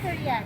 Korean.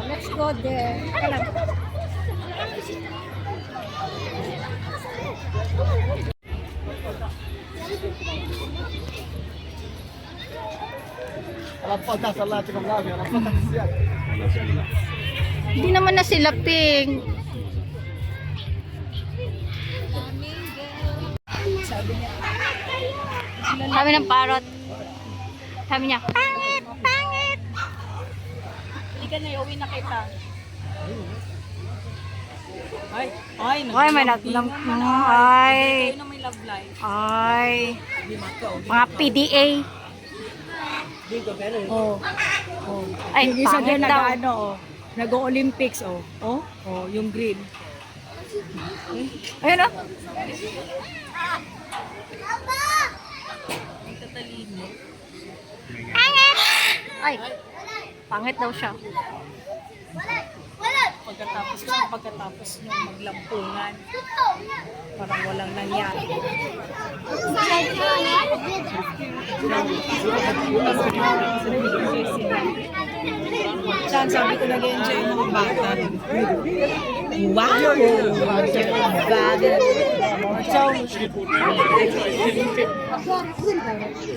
Let's go there. Hindi naman na sila pink. Sabi ng parrot. Sabi niya, pangit, pangit. Hindi ka na, uwi na kita. Ay, may naglam. Ay. May love life. Ay. Mga PDA. Oh. Ay, Yung isa pangit doon daw. nag-ano, oh. Nag-Olympics, oh. Oh, yung green. Ayun o. Pangit! Ay, pangit daw siya. Pagkatapos nyo maglampungan, parang walang nangyari. Saan sabi ko nag-enjoy yung mga bata. Wow!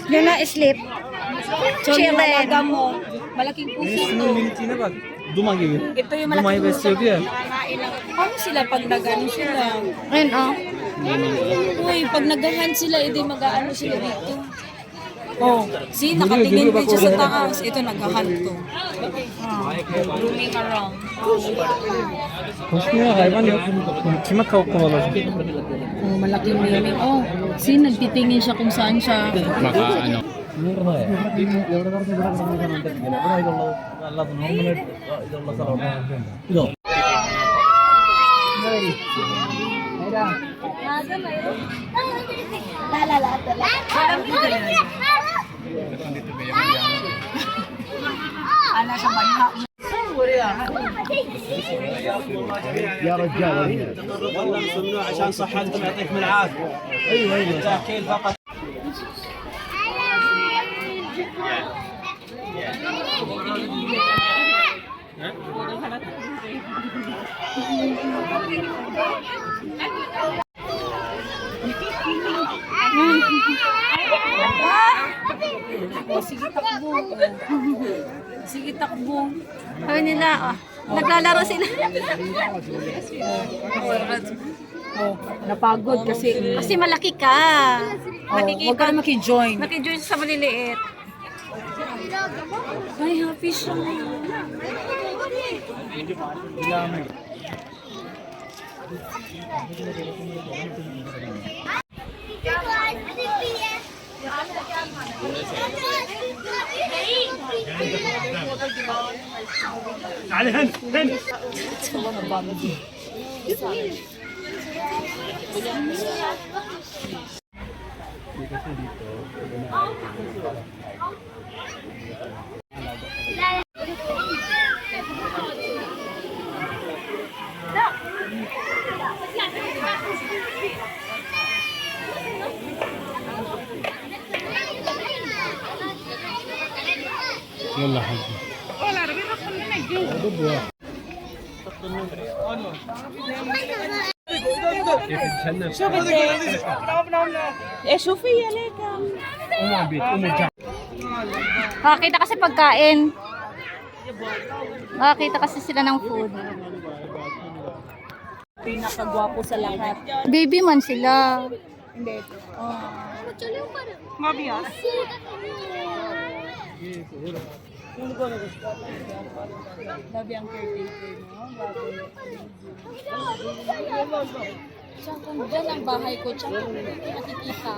Yun na, sleep. So, yung Chillen. alaga mo, malaking puso to. Ito yung malaking puso. Ano sila pag nag-ano sila? Ayun o. Uy, pag nag-hunt sila, edi mag-ano sila dito. Oh, see, nakatingin din siya sa taas. Ito, nag-hunt to. Roaming around. Oh, malaking miming. Oh, see, nagtitingin siya kung saan siya. Maka ano. Ana sa banha. يا رجال والله ممنوع عشان صحتكم يعطيكم العافيه. ايوه تاكل فقط. Oh, sige takbo. Sige takbo. Sabi nila, naglalaro sila. Oh, napagod kasi. Kasi malaki ka. Oh, huwag ka na maki-join. Nakijoin sa maliliit. Ay, happy siya. تعال هند هند. يلا حبيبي شوفي يا ليكا. Makakita kasi pagkain. Makakita kasi sila ng food. Pinakagwapo sa lahat. Baby man sila. Hindi. Grabe ang caretaker, no? Grabe. Tsaka kung dyan ang bahay ko, tsaka kung hindi nakikita.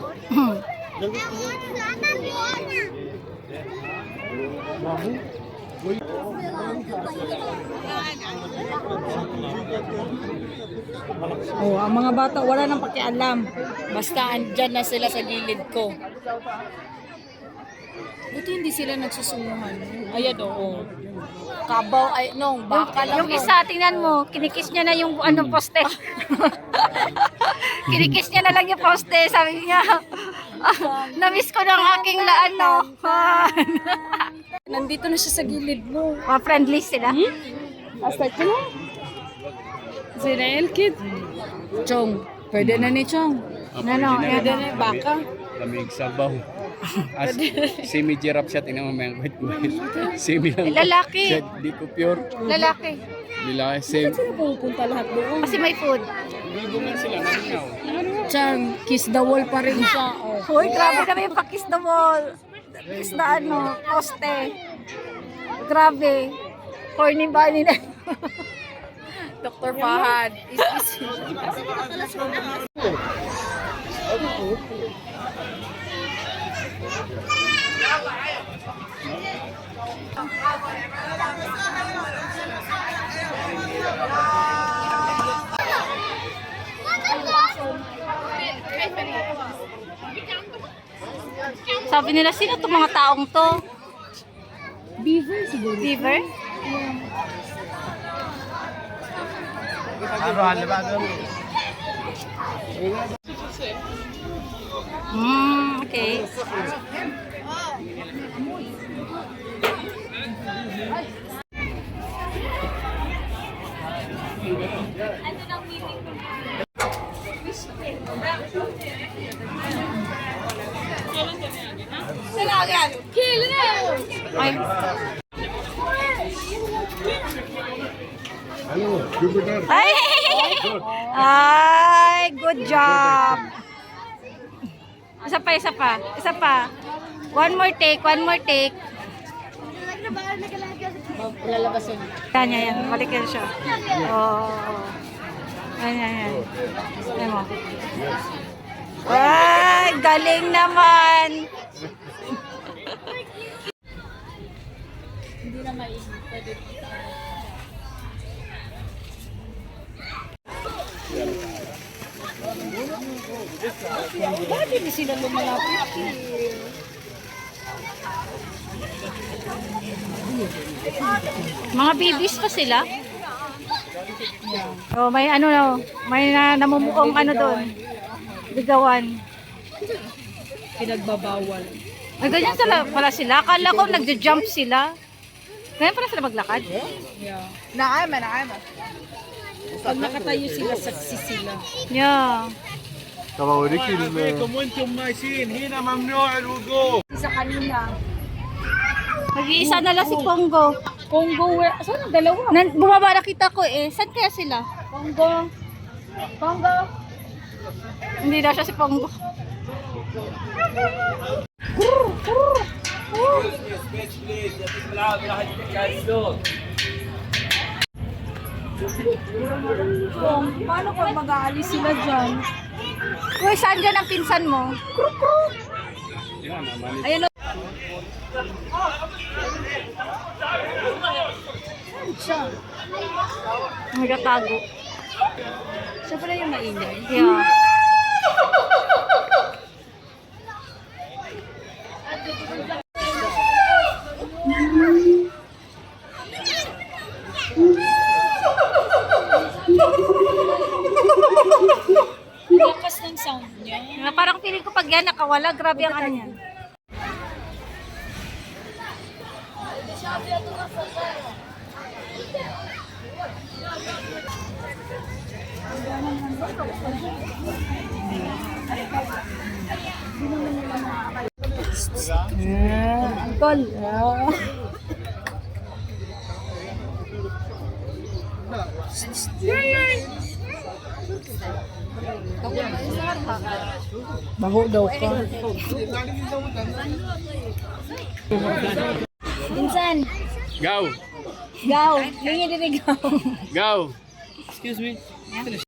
Oh, ang mga bata wala nang pakialam. Basta andyan na sila sa gilid ko. Buti hindi sila nagsusunguhan. Ayan, oo. Kabaw, ay, no, baka lang. Yung isa, tingnan mo, kinikis niya na yung poste. Kinikis niya na lang yung poste. Sabi niya, na-miss ko ng aking Nandito na siya sa gilid mo. Mga friendly sila. Hasta ko na. Zinael kid. Chong. Pwede na ni Chong. Ano, Pwede na yung baka. Lamig sabaw. As semi-giraffe siya, tingnan mo may guhit-guhit. Semi lang. Lalaki. Siya, di ko pure. Lalaki. Nila, same. Sino pupunta lahat doon? Kasi may food. Ligungan sila, naninaw. Chang, kiss the wall pa rin siya. Oh. Hoy, grabe kami yung pakis the wall. Pakis na poste. Grabe. Corny ba nila? Dr. Fahad. Sabi nila, sino itong mga taong to? Beaver siguro. Beaver? Okay. Ay. Hello, Jupiter. Ay! Ay, good job. Isa pa, isa pa. Isa pa. One more take, one more take. Lalabasin. Yan, yan, yan. Balikin siya. Oo. Yan, yan, yan. Yan mo. Ay, galing naman. Hindi na maisip. Pwede bakit hindi sila lumalapit? Mga babies pa sila. Oh, may may namumuong doon. Bigawan. Pinagbabawal. Ay, ganyan pala sila. Akala ko nagja-jump sila. Ganyan pala sila maglakad. Yeah. نعامة Pag nakatayo sila, saksi sila. Yeah. طب اوريكي وانتم ماشيين هنا ممنوع الوقوف. Isa kanina. Mag-iisa na lang si Pongo. Congo, saan ang dalawa? Bumaba nakita ko eh. Saan kaya sila? Congo. Congo. Hindi daw siya si Pongo. Paano pag mag-aalis sila dyan? Uy, saan dyan ang pinsan mo? Ayan o. Siya. Nagatago. Siya pala yung maingay. Yeah. Lakas ng sound niya. Parang feeling ko pag yan nakawala, grabe ang ano yan. Angkol. Baho daw ka. Insan. Go! Gaw. Lingi diri gaw. Go! Excuse me.